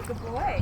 Good boy.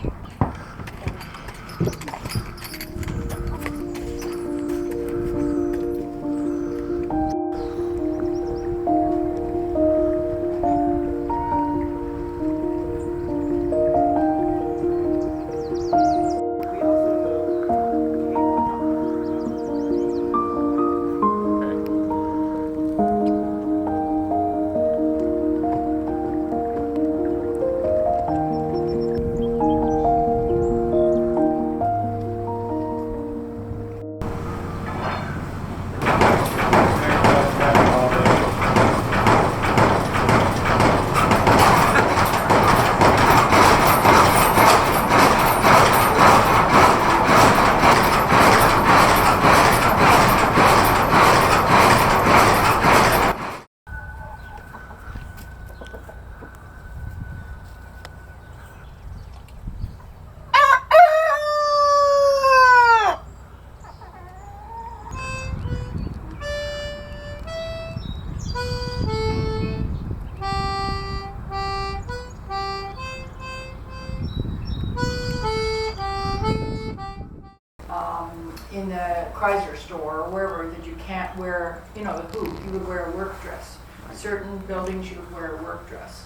In the Chrysler store or wherever that you can't wear, you know, the boot, you would wear a work dress. Certain buildings you would wear a work dress,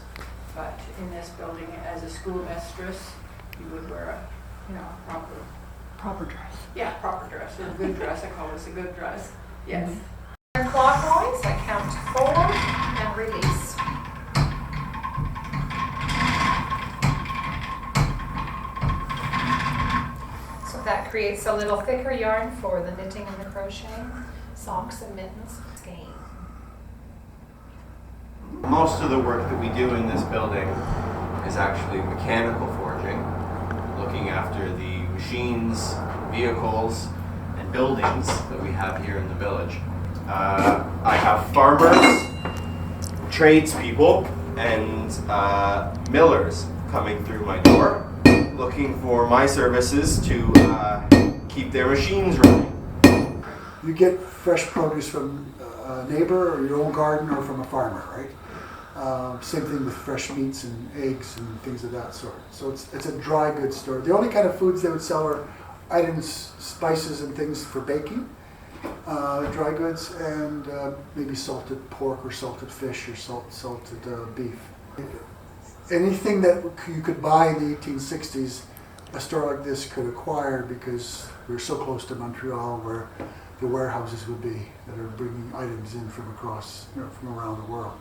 but in this building, as a schoolmistress, you would wear a, you know, Proper dress. yeah, proper dress, a good dress. I call this a good dress. Yes. Turn clockwise, I count to 4 and release. So that creates a little thicker yarn for the knitting and the crocheting, socks and mittens, skein. Most of the work that we do in this building is actually mechanical forging, looking after the machines, vehicles, and buildings that we have here in the village. I have farmers, tradespeople, and millers coming through my door looking for my services to keep their machines running. You get fresh produce from a neighbor or your own garden or from a farmer, right? Same thing with fresh meats and eggs and things of that sort. So it's a dry goods store. The only kind of foods they would sell are items, spices and things for baking, dry goods, and maybe salted pork or salted fish or salted beef. Anything that you could buy in the 1860s, a store like this could acquire because we're so close to Montreal where the warehouses would be that are bringing items in from across, from around the world.